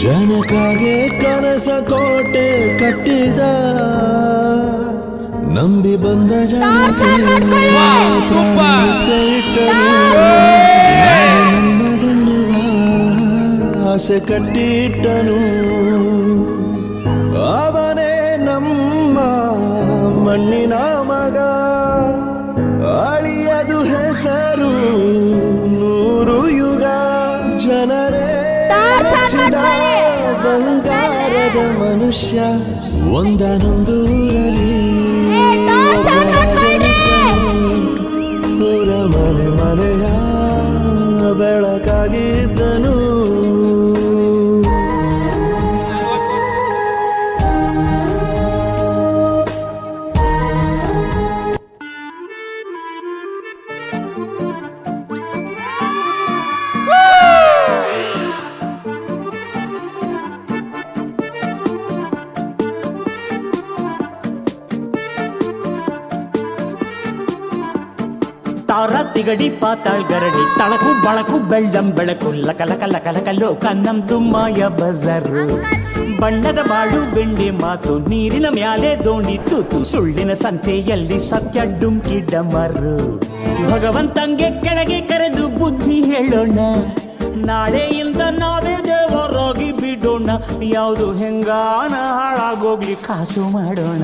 ಜನಕಾಗೆ ಕನಸ ಕೋಟೆ ಕಟ್ಟಿದ ನಂಬಿ ಬಂದ ಜನಕ್ಕೆ ನನ್ನದನ್ನುವ ಆಸೆ ಕಟ್ಟಿಟ್ಟನು. ಅವನೇ ನಮ್ಮ ಮಣ್ಣಿನ ಮಗ, ಅಳಿಯದು ಹೆಸರು ನೂರು ಯುಗ. ಜನರೇ ಮೆಚ್ಚಿದ ಬಂಗಾರದ ಮನುಷ್ಯ, ಒಂದನೊಂದೂರಲ್ಲಿ ಪುರ ಮನೆ ಮನೆಯ ಬೆಳಕಾಗಿದ್ದನು. ತಾರ ತಿಗಡಿ ಪಾತಾಳ್ ಗರಡಿ ತಳಕು ಬಳಕು ಬೆಳ್ಳಂ ಬೆಳಕು ಲಕಲಕ ಲೋಕ ನಮ್ದು ಮಾಯ ಬಜಾರು. ಬಣ್ಣದ ಬಾಳು ಬೆಂಡಿ ಮಾತು ನೀರಿನ ಮ್ಯಾಲೆ ದೋಣಿ ತೂತು, ಸುಳ್ಳಿನ ಸಂತೆಯಲ್ಲಿ ಸತ್ಯ ಡುಂಕಿ ಡಮರು. ಭಗವಂತಂಗೆ ಕೆಳಗೆ ಕರೆದು ಬುದ್ಧಿ ಹೇಳೋಣ, ನಾಳೆಯಿಂದ ನಾವೇ ದೇವರಾಗಿ ಬಿಡೋಣ. ಯಾವುದು ಹೆಂಗಾನ ಹಾಳಾಗೋಗ್ಲಿ ಕಾಸು ಮಾಡೋಣ.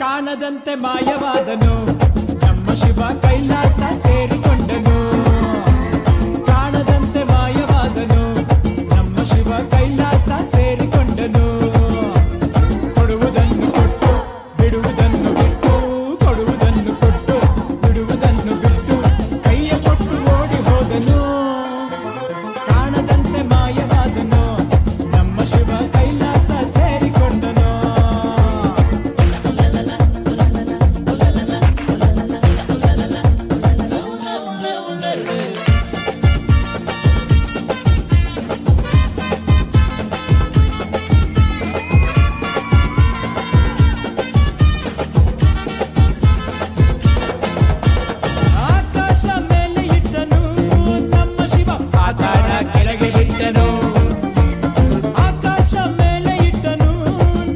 ಕಾಣದಂತೆ ಮಾಯವಾದನು ನಮ್ಮ ಶಿವ ಕೈಲಾಸ ಸೇರಿಕೊಂಡನು. ಕಾಣದಂತೆ ಮಾಯವಾದನು ನಮ್ಮ ಶಿವ ಕೈಲಾಸ ಸೇರಿಕೊಂಡನು. ಕೊಡುವುದನ್ನು ಕೊಟ್ಟು ಬಿಡುವುದನ್ನು ಬಿಟ್ಟು, ಕೊಡುವುದನ್ನು ಕೊಟ್ಟು ಬಿಡುವುದನ್ನು ಬಿಟ್ಟು, ಕೈಯ ಕೊಟ್ಟು ಓಡಿ ಹೋದನು. ಕಾಣದಂತೆ ಮಾಯವಾದನು ನಮ್ಮ ಶಿವ ಕೈಲಾಸ ಸೇರಿಕೊಂಡನು. ಆಕಾಶ ಮೇಲೆ ಇಟ್ಟನು ನಮ್ಮ ಶಿವ ಪಾತಾಳ ಕೆಳಗೆ ಬಿಟ್ಟನು. ಆಕಾಶ ಮೇಲೆ ಇಟ್ಟನು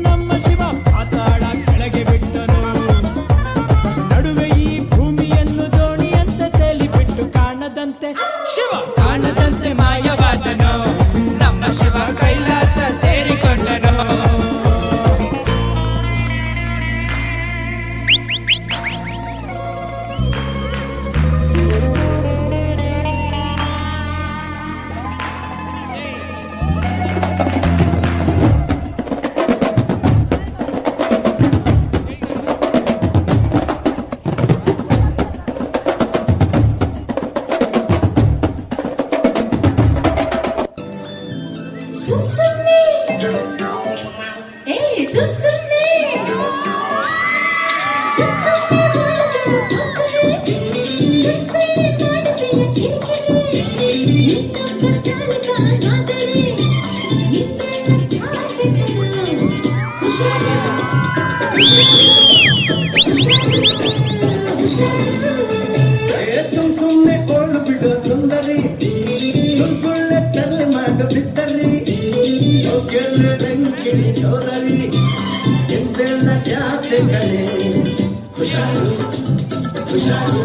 ನಮ್ಮ ಶಿವ ಪಾತಾಳ ಕೆಳಗೆ ಬಿಟ್ಟನು. ನಡುವೆ ಈ ಭೂಮಿಯನ್ನು ದೋಣಿಯಂತೆ ತೇಲಿಬಿಟ್ಟು ಕಾಣದಂತೆ ಶಿವ ಕಾಣದಂತೆ ಮಾಯವಾದನು ನಮ್ಮ ಶಿವ ಕೈಲಾಸ ಸೇರಿಕೊಂಡನು. ಸುಮ್ನೆ ಕೊಳ್ಳು ಬಿಡು ಸುಂದರಿ, ಸುಳ್ಳೆ ತಲೆ ಮಾಡ ಬಿದ್ದರಿ, ರಂಗಿಣಿ ಸೋದರಿ, ಎಂದೆಲ್ಲ ಜಾತೆ ಕಳೆ. ಹುಷಾರು ಹುಷಾರು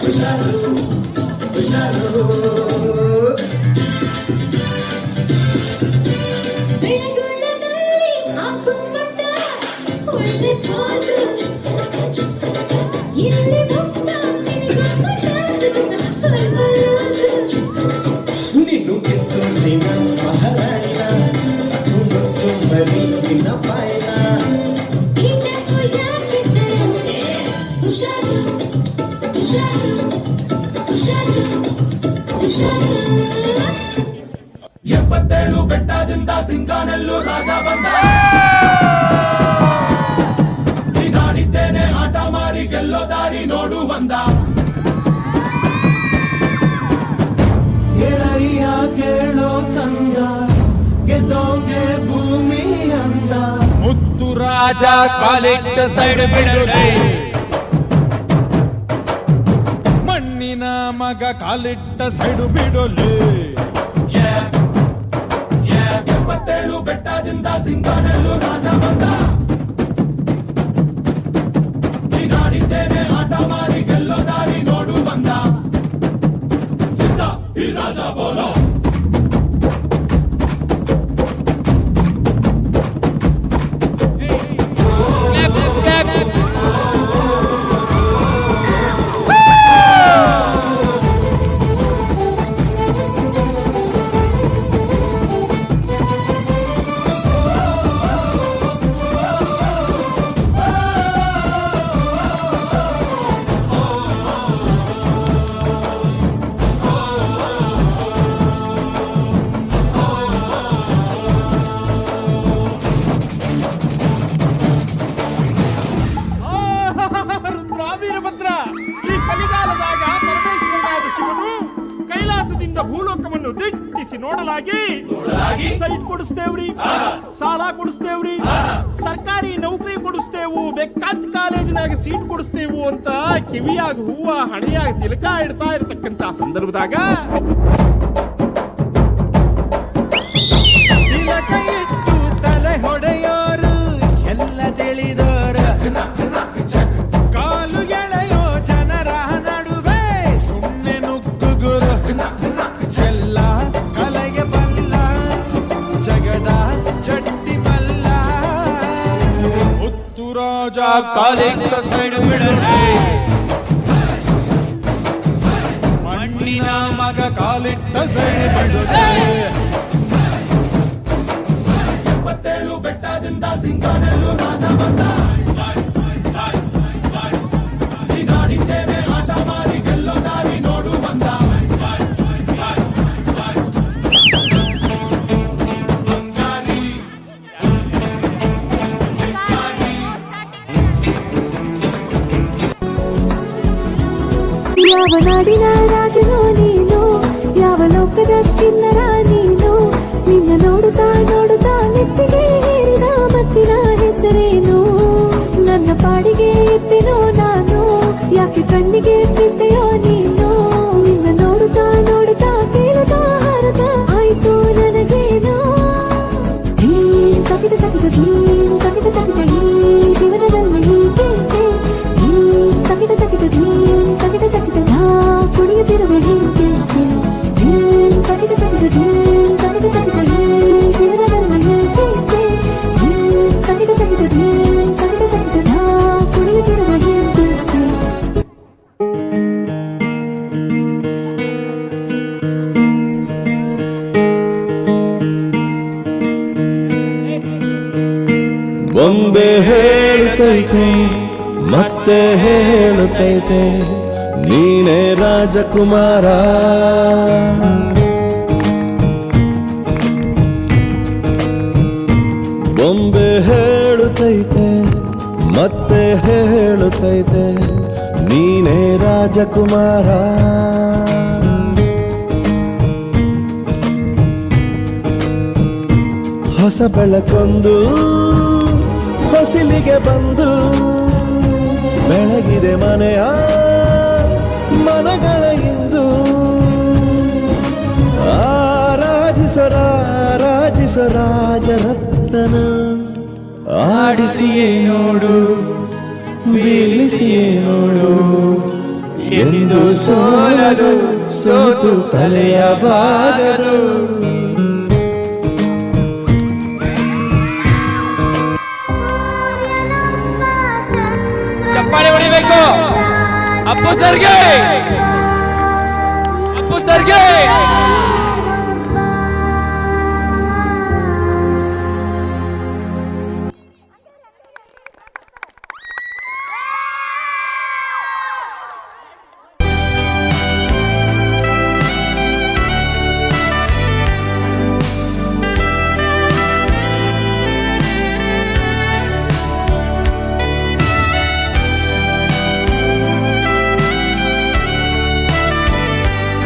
ಹುಷಾರು ಹುಷಾರು. ಬೆಳಗುಳ್ಳದಲ್ಲಿ ಹಾಕು ಮಟ್ಟ ಒಳ್ಳೆ ಕಾಸು ಇಲ್ಲಿ ಮುಕ್ತ ನಿನಗಮ್ಮಟ ಸರ್ವರಾಜು ನಿನ್ನು ಕಿತ್ತು ನಿನ್ನ ಮಹಾರಾಣಿನ ಸಕು ಮುಚ್ಚು ಬರೀ ನಿನ್ನ ಪಾಯನ ಕಿಟ್ಟಕ್ಕೂ ಯಾಕಿಟ್ಟರೆ ಹುಷಾರು ಹುಷಾರು ಹುಷಾರು ಹುಷಾರು 77 ಬೆಟ್ಟದಿಂದ ಸಿಂಗಾನೆಲ್ಲೂ ರಾಜ ಬಂದ ನೀನಾಡಿದ್ದೇನೆ ಆಟ ಮಾರಿ ಗೆಲ್ಲೋ ದಾರಿ ನೋಡು ಬಂದ ಗೆಳೆಯ ಕೇಳೋ ಕಂದ ಗೆದ್ದೋಗೆ ಭೂಮಿ ಅಂದ ಮುತ್ತು ರಾಜ ಕಾಲಿಟ್ಟ ಸೈಡ್ ಬಿಡಲೇ ಮಣ್ಣಿನ ಮಗ ಕಾಲಿಟ್ಟ ಸೈಡು ಬಿಡಲೇ 77 ಬೆಟ್ಟದಿಂದ ಸಿಂಗಾನೆಲ್ಲೂ ರಾಜ ಬಂದ ನೀನಾಡಿದ್ದೇನೆ ಆಟ ಮಾರಿ ಗೆಲ್ಲೋ ದಾರಿ ನೋಡು ಬಂದ ಸಿದ್ಧ ಈ ರಾಜ ಬೋಲೋ ವೀರಭದ್ರ ಈ ಕಲಿಗಾಲದಾಗ ಪರಮೇಶ್ವರನಾದ ಶಿವನು ಕೈಲಾಸದಿಂದ ಭೂಲೋಕವನ್ನು ದಿಟ್ಟಿಸಿ ನೋಡಲಾಗಿ ಸೈಟ್ ಕೊಡಿಸ್ತೇವ್ರಿ ಸಾಲ ಕೊಡಿಸ್ತೇವ್ರಿ ಸರ್ಕಾರಿ ನೌಕರಿ ಕೊಡಿಸ್ತೇವು ಬೇಕಾದ ಕಾಲೇಜಿನಾಗ ಸೀಟ್ ಕೊಡಿಸ್ತೇವು ಅಂತ ಕಿವಿಯಾಗ ಹೂವ ಹಣೆಯಾಗ ತಿಲಕ ಇಡ್ತಾ ಇರತಕ್ಕಂತ ಸಂದರ್ಭದಾಗ ತಿಲಕ ಇಟ್ಟು ತಲೆ ಹೊಡೆಯೋರು ಎಲ್ಲ ತಿಳಿದೋರು ಕಾಲು ಎಳೆಯೋ ಜನರ ನಡುವೆ ಸುಮ್ಮನೆ ನುಗ್ಗುಗುರು ಎಲ್ಲ ಕಲೆಗೆ ಬಲ್ಲ ಜಗದ ಚಟ್ಟಿ ಮಲ್ಲ ಮುತ್ತು ರಾಜ ಕಾಲಿಟ್ಟ ಸೈಡ್ ಬಿಡಲೇ ಮಣ್ಣಿನ ಮಗ ಕಾಲಿಟ್ಟ ಸೈಡ್ ಬಿಡುತ್ತೆ 77 ಬೆಟ್ಟದಿಂದ ಸಿಂಗಾನೆಲ್ಲೂ ರಾಜ ಬಂದ ನೀನಾಡಿದ್ದೇನೆ ಆಟ ಮಾರಿ ಗೆಲ್ಲೋ ದಾರಿ ನೋಡು ಬಂದ ಯಾವ ನಾಡಿನ ರಾಜನೋ ನೀನು ಯಾವ ಲೋಕದ ಕಿನ್ನರ ನೀನು ನಿನ್ನ ನೋಡುತ್ತಾ ನೋಡುತ್ತಾ ನೆತ್ತಿಗೆ ಹೇರಿದ ಮತ್ತಿನ ಹೆಸರೇನು ನನ್ನ ಪಾಡಿಗೆ ಎತ್ತಿನೋ ನಾನು ಯಾಕೆ ಕಣ್ಣಿಗೆ ಬಿದ್ದೆಯೋ ನೀನು ನಿನ್ನ ನೋಡುತ್ತಾ ನೋಡುತ್ತಾ ಕೇಳುತ್ತಾ ಹಾರತ ಆಯ್ತು ನನಗೇನೋ ತಗಿದ ತಗಿದ ತಗಿದ ತಗಿದ ಈ ಜೀವನದಲ್ಲಿ ಹೀಗೆ ತಗಿದ ತಗಿದ ತಗಿದ ತಗಿದ ನಾ ಕುಣಿಯುತ್ತಿರುವ ಹೀಗೆ ತಗಿದ ತಗಿದ ತಗಿದ ತಗಿದ ಈ ಜೀವನದಲ್ಲಿ ಹೀಗೆ ತಗಿದ ತಗಿದ ತಗಿದ ತಗಿದ ನಾ ಕುಣಿಯುತ್ತಿರುವ ಹೀಗೆ ಬೊಂಬೆ ಹೇಳುತ್ತೈತೆ ಮತ್ತೆ ಹೇಳುತ್ತೈತೆ ನೀನೇ ರಾಜಕುಮಾರ ಬೊಂಬೆ ಹೇಳುತ್ತೈತೆ ಮತ್ತೆ ಹೇಳುತ್ತೈತೆ ನೀನೇ ರಾಜಕುಮಾರ ಹೊಸ ಬೆಳಕೊಂದು ಹೊಸಿಲಿಗೆ ಬಂದು ಬೆಳಗಿದೆ ಮನೆಯ ಮನಗಳ ಇಂದು ಆರಾಧಿಸೋ ರಾಜರತ್ನನ ಆಡಿಸಿಯೇ ನೋಡು ಬೀಳಿಸಿಯೇ ನೋಡು ಎಂದು ಸೋಲದು ಸೋತು ತಲೆಯ ಬಾಗದು ಸೂರ್ಯನ ಅಪ್ಪು ಸರ್ಗೆ